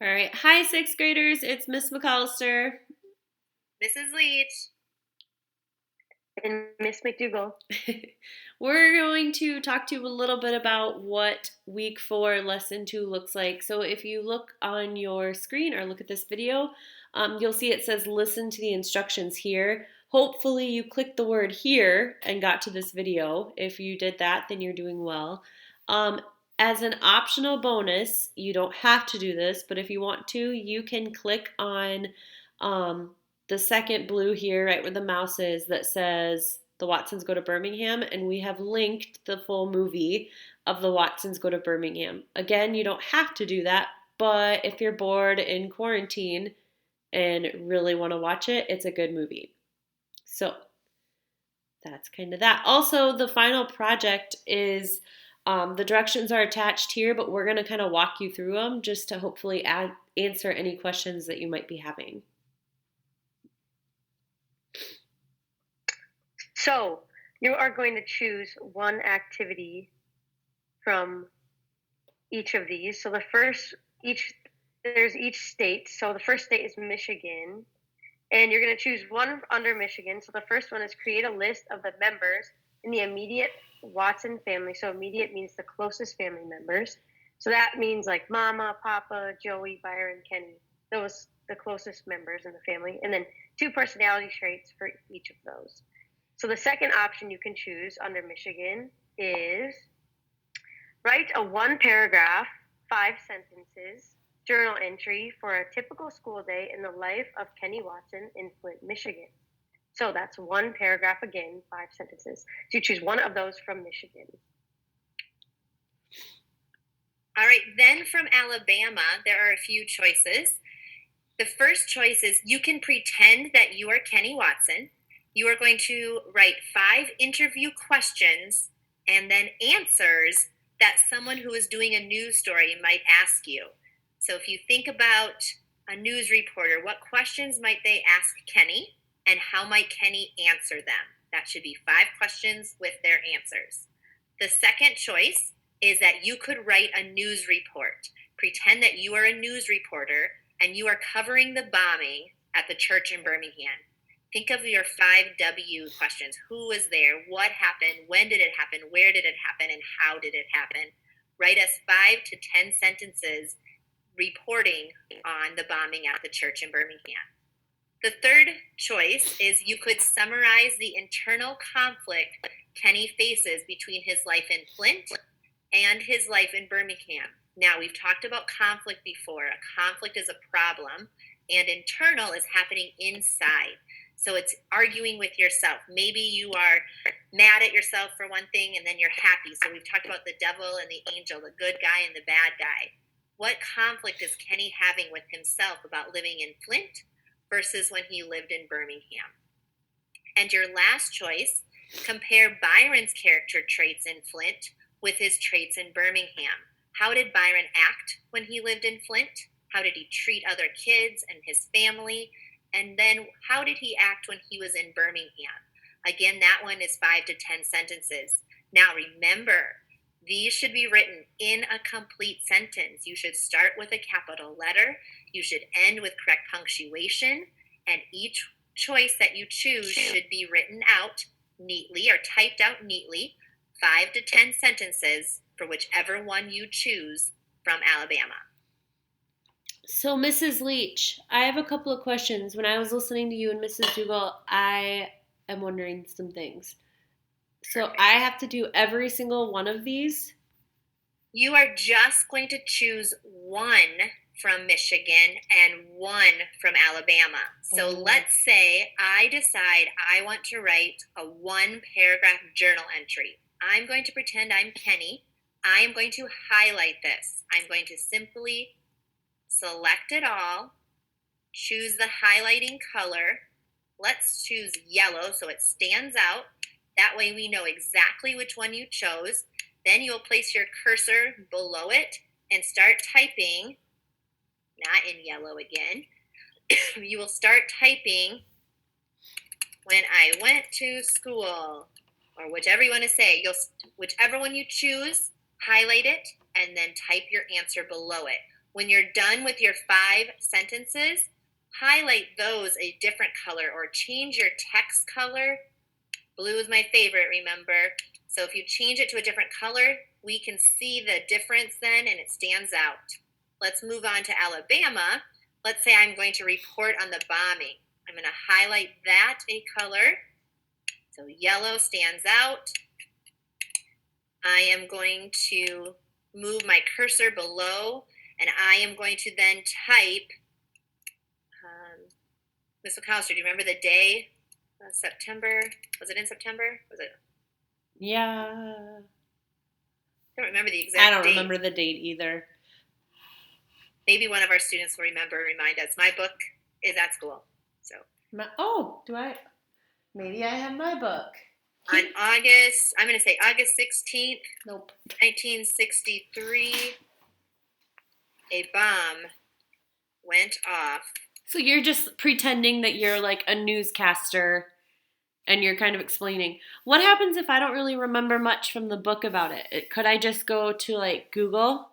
All right. Hi, sixth graders. It's Miss McAllister. Mrs. Leach. And Miss McDougal. We're going to talk to you a little bit about what week 4, lesson 2 looks like. So if you look on your screen or look at this video, you'll see it says listen to the instructions here. Hopefully you clicked the word here and got to this video. If you did that, then you're doing well. As an optional bonus, you don't have to do this, but if you want to, you can click on the second blue here, right where the mouse is, that says The Watsons Go to Birmingham, and we have linked the full movie of The Watsons Go to Birmingham. Again, you don't have to do that, but if you're bored in quarantine and really want to watch it, it's a good movie. So that's kind of that. Also, the final project is the directions are attached here, but we're going to kind of walk you through them just to hopefully answer any questions that you might be having. So you are going to choose one activity from each of these. So there's each state. So the first state is Michigan, and you're going to choose one under Michigan. So the first one is create a list of the members in the immediate Watson family. So immediate means the closest family members. So that means like Mama, Papa, Joey, Byron, Kenny. Those the closest members in the family, and then 2 personality traits for each of those. So the second option you can choose under Michigan is write a 1-paragraph, 5 sentences journal entry for a typical school day in the life of Kenny Watson in Flint, Michigan. So that's 1 paragraph again, 5 sentences. So you choose one of those from Michigan. All right, then from Alabama, there are a few choices. The first choice is you can pretend that you are Kenny Watson. You are going to write 5 interview questions and then answers that someone who is doing a news story might ask you. So if you think about a news reporter, what questions might they ask Kenny, and how might Kenny answer them? That should be 5 questions with their answers. The second choice is that you could write a news report. Pretend that you are a news reporter and you are covering the bombing at the church in Birmingham. Think of your 5W questions. Who was there? What happened? When did it happen? Where did it happen? And how did it happen? Write us 5 to 10 sentences reporting on the bombing at the church in Birmingham. The third choice is you could summarize the internal conflict Kenny faces between his life in Flint and his life in Birmingham. Now, we've talked about conflict before. A conflict is a problem, and internal is happening inside. So it's arguing with yourself. Maybe you are mad at yourself for one thing, and then you're happy. So we've talked about the devil and the angel, the good guy and the bad guy. What conflict is Kenny having with himself about living in Flint versus when he lived in Birmingham? And your last choice, compare Byron's character traits in Flint with his traits in Birmingham. How did Byron act when he lived in Flint? How did he treat other kids and his family? And then how did he act when he was in Birmingham? Again, that one is 5 to 10 sentences. Now remember, these should be written in a complete sentence. You should start with a capital letter. You should end with correct punctuation. And each choice that you choose should be written out neatly or typed out neatly, 5 to 10 sentences for whichever one you choose from Alabama. So, Mrs. Leach, I have a couple of questions. When I was listening to you and Mrs. Dougal, I am wondering some things. So, I have to do every single one of these? You are just going to choose one from Michigan and one from Alabama. So let's say I decide I want to write a 1-paragraph journal entry. I'm going to pretend I'm Kenny. I am going to highlight this. I'm going to simply select it all, choose the highlighting color. Let's choose yellow so it stands out. That way we know exactly which one you chose. Then you'll place your cursor below it and start typing, not in yellow again. You will start typing when I went to school, or whichever you want to say. Whichever one you choose, highlight it, and then type your answer below it. When you're done with your 5 sentences, highlight those a different color or change your text color. Blue is my favorite, remember? So if you change it to a different color, we can see the difference then and it stands out. Let's move on to Alabama. Let's say I'm going to report on the bombing. I'm going to highlight that a color. So yellow stands out. I am going to move my cursor below and I am going to then type, Ms. McAllister, do you remember the day? September, was it in September? Was it? Yeah. I don't remember the exact I don't date. remember the date either. Maybe one of our students will remember and remind us. My book is at school. So Do I? Maybe I have my book. on August, I'm going to say August 16th, Nope. 1963, a bomb went off. So you're just pretending that you're like a newscaster and you're kind of explaining. What happens if I don't really remember much from the book about it? Could I just go to like Google?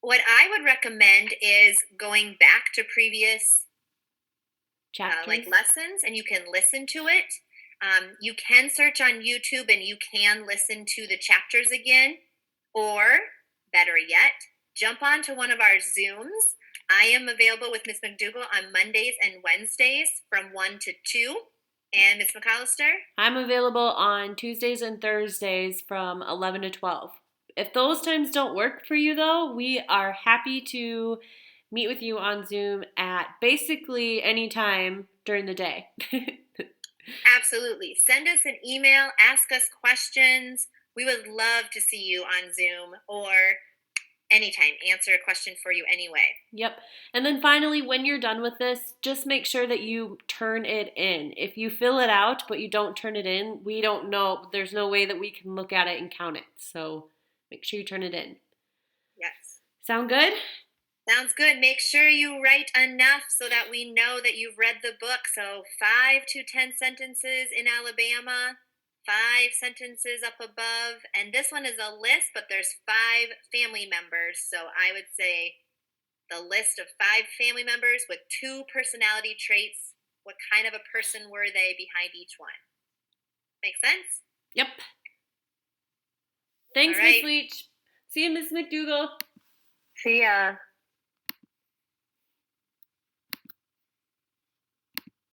What I would recommend is going back to previous Chapters? like lessons and you can listen to it. You can search on YouTube and you can listen to the chapters again. Or, better yet, jump onto one of our Zooms. I am available with Ms. McDougall on Mondays and Wednesdays from 1 to 2. And Ms. McAllister? I'm available on Tuesdays and Thursdays from 11 to 12. If those times don't work for you, though, we are happy to meet with you on Zoom at basically any time during the day. Absolutely. Send us an email, ask us questions. We would love to see you on Zoom or anytime, answer a question for you anyway. Yep. And then finally, when you're done with this, just make sure that you turn it in. If you fill it out, but you don't turn it in, we don't know. There's no way that we can look at it and count it. So make sure you turn it in. Yes. Sound good? Sounds good. Make sure you write enough so that we know that you've read the book. So 5 to 10 sentences in Alabama, 5 sentences up above. And this one is a list, but there's 5 family members. So I would say the list of 5 family members with 2 personality traits. What kind of a person were they behind each one? Make sense? Yep. Thanks, All right. Miss Leach. See you, Miss McDougall. See ya.